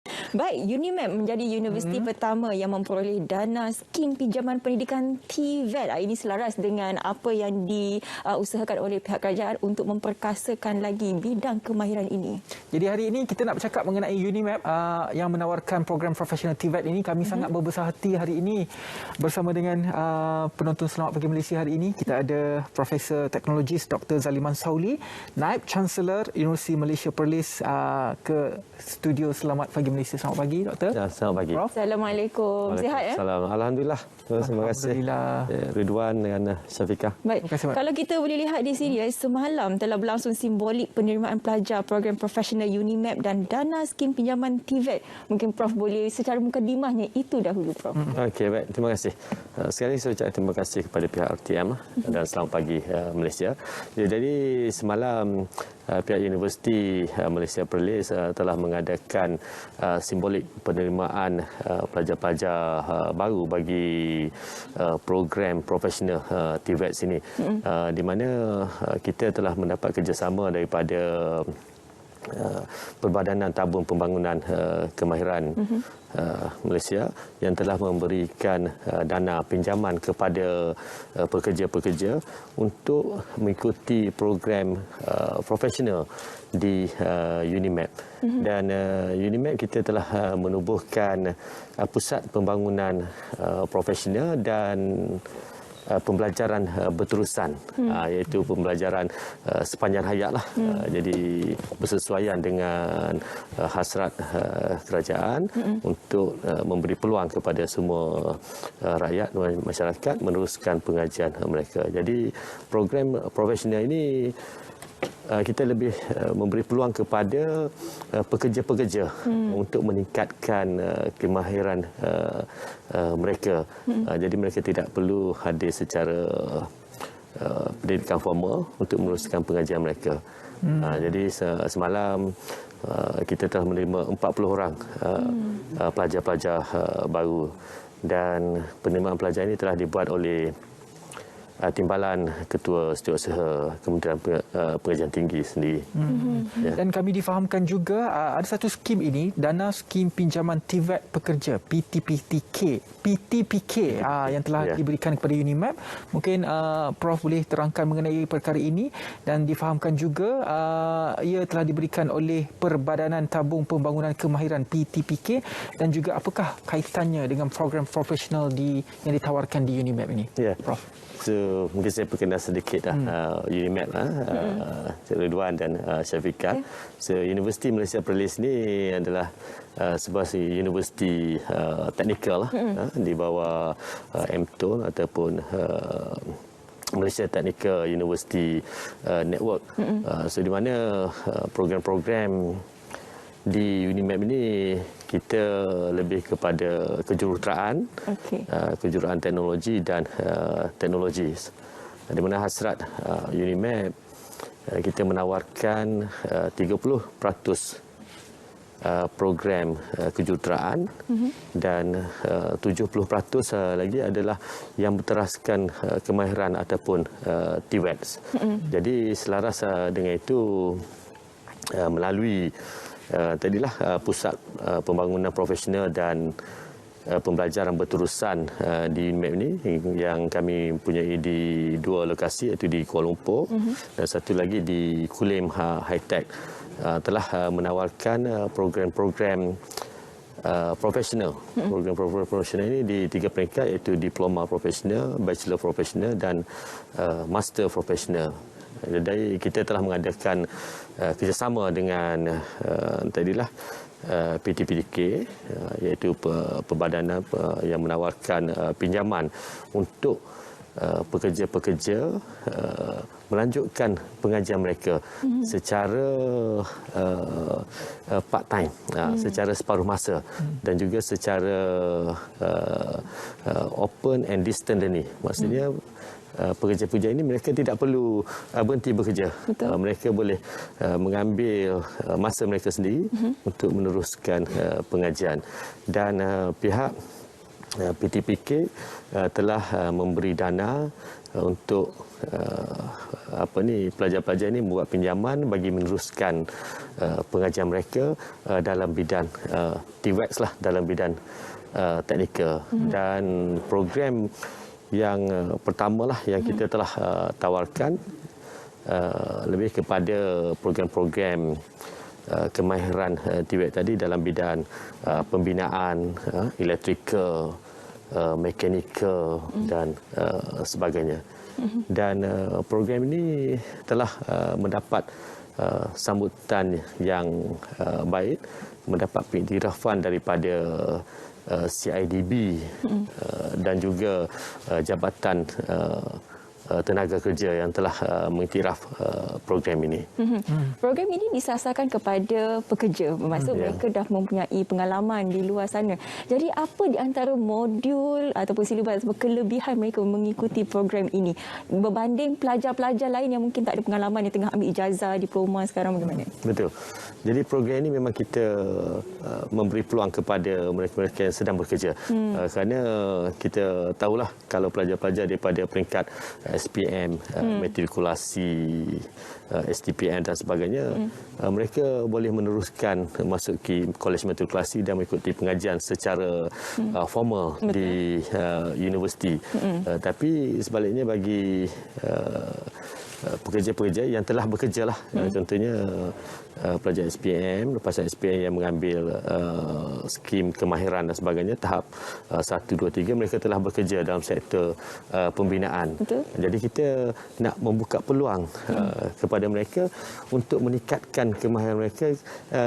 Baik, UNIMEP menjadi universiti pertama yang memperoleh dana skim pinjaman pendidikan TVET. Ini selaras dengan apa yang diusahakan oleh pihak kerajaan untuk memperkasakan lagi bidang kemahiran ini. Jadi hari ini kita nak bercakap mengenai UNIMEP yang menawarkan program profesional TVET ini. Kami sangat berbesar hati hari ini bersama dengan penonton Selamat Pagi Malaysia hari ini. Kita ada Profesor Teknologis Dr. Zaliman Sauli, Naib Chancellor Universiti Malaysia Perlis ke studio Selamat Pagi Malaysia. Selamat pagi, Doktor. Ya, selamat pagi. Prof. Assalamualaikum. Sihat ya? Salam. Alhamdulillah. Terima kasih. Ridwan dengan Syafiqah. Baik. Terima kasih, Kalau kita boleh lihat di sini, semalam telah berlangsung simbolik penerimaan pelajar program profesional UNIMEP dan dana skim pinjaman TVET. Mungkin Prof boleh secara mukadimahnya itu dahulu, Prof. Okey, baik. Terima kasih. Sekali lagi saya ucapkan terima kasih kepada pihak RTM dan Selamat Pagi Malaysia. Jadi semalam pihak Universiti Malaysia Perlis telah mengadakan simbolik penerimaan pelajar-pelajar baru bagi program profesional TVET sini, di mana kita telah mendapat kerjasama daripada Perbadanan Tabung Pembangunan Kemahiran Malaysia yang telah memberikan dana pinjaman kepada pekerja-pekerja untuk mengikuti program profesional di UNIMEP. Dan UNIMEP kita telah menubuhkan pusat pembangunan profesional dan pembelajaran berterusan, iaitu pembelajaran sepanjang hayat lah. Jadi bersesuaian dengan hasrat kerajaan untuk memberi peluang kepada semua rakyat dan masyarakat meneruskan pengajian mereka. Jadi program profesional ini kita lebih memberi peluang kepada pekerja-pekerja untuk meningkatkan kemahiran mereka. Jadi mereka tidak perlu hadir secara pendidikan formal untuk meneruskan pengajian mereka. Jadi semalam kita telah menerima 40 orang pelajar-pelajar baru, dan penerimaan pelajar ini telah dibuat oleh Timbalan Ketua Setiausaha Kementerian Pengajian Tinggi sendiri. Ya. Dan kami difahamkan juga ada satu skim ini, dana skim pinjaman TVET pekerja PTPK yang telah diberikan kepada UNIMEP. Mungkin Prof boleh terangkan mengenai perkara ini, dan difahamkan juga ia telah diberikan oleh Perbadanan Tabung Pembangunan Kemahiran PTPK, dan juga apakah kaitannya dengan program profesional yang ditawarkan di UNIMEP ini, Prof? So, mungkin saya perkenal sedikit UNIMEP, Ridwan dan Syafiqah. So, Universiti Malaysia Perlis ni adalah sebuah universiti teknikal di bawah MTUN ataupun Malaysia Technical University Network. So, di mana program-program di UNIMEP ini kita lebih kepada kejuruteraan, kejuruteraan teknologi dan teknologi. Di mana hasrat UNIMEP, kita menawarkan 30% program kejuruteraan dan 70% lagi adalah yang berteraskan kemahiran ataupun TVET. Jadi selaras dengan itu, melalui tadilah pusat pembangunan profesional dan pembelajaran berterusan di UNIMEP ini yang kami punyai di 2 lokasi, iaitu di Kuala Lumpur dan satu lagi di Kulim High Tech, telah menawarkan program-program profesional. Program profesional ini di 3 peringkat, iaitu diploma profesional, bachelor profesional dan master profesional. Jadi kita telah mengadakan kerjasama dengan PTPK, iaitu perbadanan yang menawarkan pinjaman untuk pekerja-pekerja melanjutkan pengajian mereka secara part-time, secara separuh masa, dan juga secara open and distance learning. Maksudnya pekerja-pekerja ini mereka tidak perlu berhenti bekerja. Mereka boleh mengambil masa mereka sendiri untuk meneruskan pengajian. Dan pihak PTPK telah memberi dana untuk pelajar-pelajar ini membuat pinjaman bagi meneruskan pengajian mereka dalam bidang TVET lah, dalam bidang teknikal. Dan program yang pertamalah yang kita telah tawarkan lebih kepada program-program kemahiran TVET tadi dalam bidang pembinaan elektrikal, mekanikal dan sebagainya. Dan program ini telah mendapat sambutan yang baik, mendapat pengiktirafan daripada CIDB dan juga Jabatan Tenaga Kerja yang telah mengiktiraf program ini. Program ini disasarkan kepada pekerja, bermaksud mereka dah mempunyai pengalaman di luar sana. Jadi apa di antara modul ataupun silibus kelebihan mereka mengikuti program ini berbanding pelajar-pelajar lain yang mungkin tak ada pengalaman, yang tengah ambil ijazah, diploma sekarang, bagaimana? Betul. Jadi program ini memang kita memberi peluang kepada mereka-mereka yang sedang bekerja. Kerana kita tahulah kalau pelajar-pelajar daripada peringkat SPM, matrikulasi, STPM dan sebagainya, mereka boleh meneruskan masuk ke kolej matrikulasi dan mengikuti pengajian secara formal di universiti. Tapi sebaliknya bagi pekerja-pekerja yang telah bekerja lah, contohnya pelajar SPM, lepas SPM yang mengambil skim kemahiran dan sebagainya, tahap 1, 2, 3, mereka telah bekerja dalam sektor pembinaan. Betul. Jadi kita nak membuka peluang kepada mereka untuk meningkatkan kemahiran mereka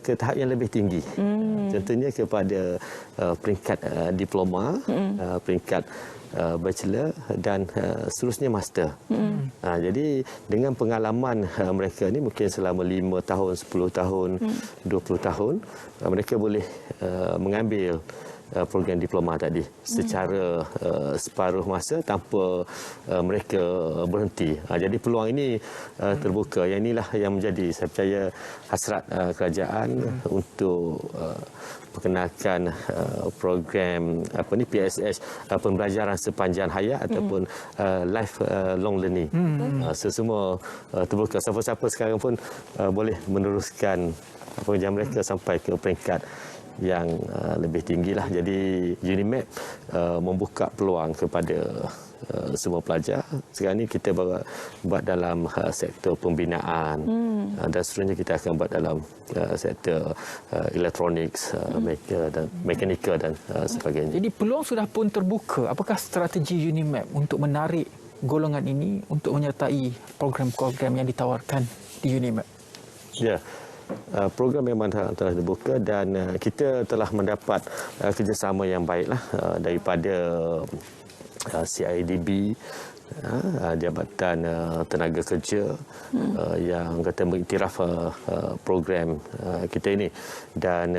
ke tahap yang lebih tinggi. Contohnya kepada peringkat diploma, peringkat bachelor dan seterusnya master. Jadi dengan pengalaman mereka ni mungkin selama 5 tahun, 10 tahun, 20 tahun, mereka boleh mengambil program diploma tadi secara separuh masa tanpa mereka berhenti. Jadi peluang ini terbuka. Yang inilah yang menjadi, saya percaya, hasrat kerajaan untuk perkenalkan program PSH, pembelajaran sepanjang hayat ataupun lifelong learning. Semua terbuka. Siapa-siapa sekarang pun boleh meneruskan pengajian mereka sampai ke peringkat yang lebih tinggilah. Jadi UNIMAP membuka peluang kepada semua pelajar. Sekarang ni kita buat dalam sektor pembinaan dan seterusnya kita akan buat dalam sektor elektronik, mekanikal dan sebagainya. Jadi peluang sudah pun terbuka. Apakah strategi UNIMAP untuk menarik golongan ini untuk menyertai program-program yang ditawarkan di UNIMAP? Ya. Program memang telah dibuka dan kita telah mendapat kerjasama yang baiklah daripada CIDB, Jabatan Tenaga Kerja yang kata mengiktiraf program kita ini, dan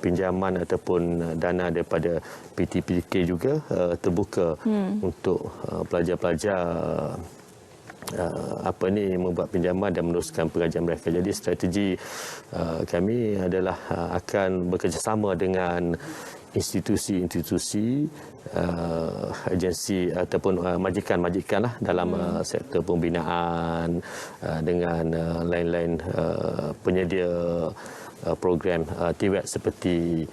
pinjaman ataupun dana daripada PTPK juga terbuka untuk pelajar-pelajar membuat pinjaman dan meneruskan pengajian mereka. Jadi strategi kami adalah akan bekerjasama dengan institusi-institusi, agensi ataupun majikan-majikan lah dalam sektor pembinaan, dengan lain-lain penyedia program TVET seperti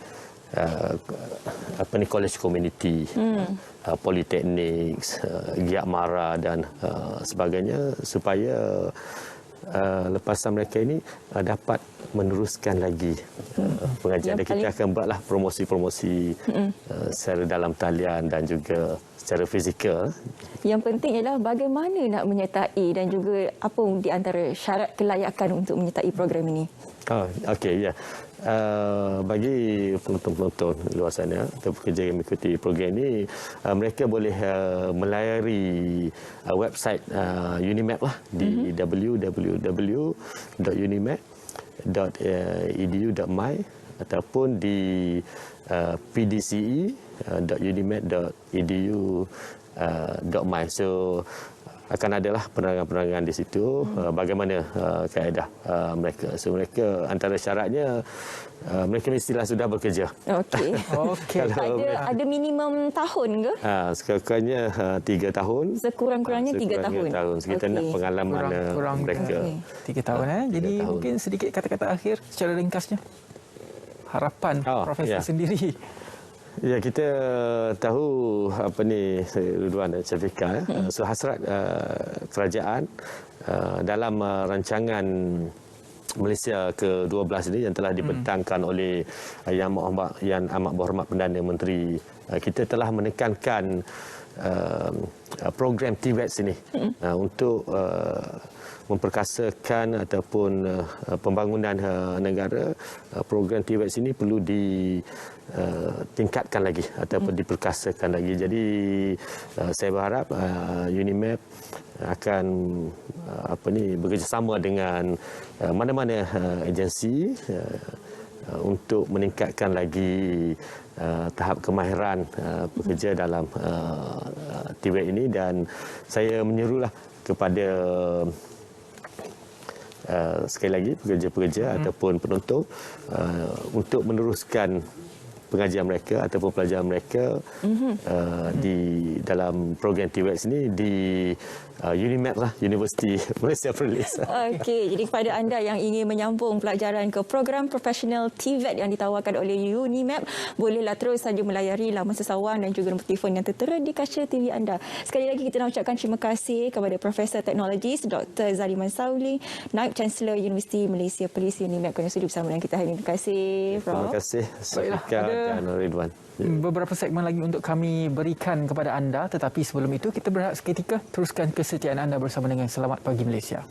college community, politeknik, Giat Mara dan sebagainya, supaya lepasan mereka ini dapat meneruskan lagi pengajian. Dan kita akan buatlah promosi-promosi secara dalam talian dan juga secara fizikal. Yang penting ialah bagaimana nak menyertai dan juga apa di antara syarat kelayakan untuk menyertai program ini. Okey, ya. Bagi penonton-penonton luar sana atau pekerja yang mengikuti program ini, mereka boleh melayari website UNIMAP lah di www.unimap.edu.my ataupun di pdce.unimap.edu.my. So akan adalah penerangan-penerangan di situ bagaimana kaedah mereka. So mereka antara syaratnya mereka mestilah sudah bekerja. Okey. Okey. Ada minimum tahun ke? Sekurang-kurangnya 3 tahun. Sekurang-kurangnya 3 tahun. Kita nak pengalaman Kurang mereka. 3 tahun. Jadi tahun. mungkin sedikit kata-kata akhir secara ringkasnya. Harapan Profesor sendiri. Ya, kita tahu apa ni Ridwan dan Syafiqah. So hasrat kerajaan dalam rancangan Malaysia ke-12 ini yang telah dibentangkan oleh Yang Amat Berhormat Perdana Menteri, kita telah menekankan program TVET ini untuk memperkasakan ataupun pembangunan negara. Program TVET ini perlu ditingkatkan lagi ataupun diperkasakan lagi. Jadi saya berharap UNIMAP akan bekerjasama dengan mana-mana agensi untuk meningkatkan lagi tahap kemahiran pekerja dalam TVET ini, dan saya menyerulah kepada sekali lagi pekerja-pekerja ataupun penonton untuk meneruskan pengajian mereka ataupun pelajaran mereka di dalam program TVET ini di UNIMAP lah, Universiti Malaysia Perlis. Okey, jadi kepada anda yang ingin menyambung pelajaran ke program profesional TVET yang ditawarkan oleh UNIMAP, bolehlah terus saja melayari laman sesawan dan juga nombor telefon yang tertera di kaca TV anda. Sekali lagi kita nak ucapkan terima kasih kepada Profesor Teknologis Dr. Zaliman Sauli, Naib Chancellor Universiti Malaysia Perlis UNIMAP, kerana sudi bersama dengan kita hari ini. Terima kasih, Prof. Terima kasih Syafiqah dan Ridwan. Beberapa segmen lagi untuk kami berikan kepada anda, tetapi sebelum itu kita berehat seketika. Teruskan kesetiaan anda bersama dengan Selamat Pagi Malaysia.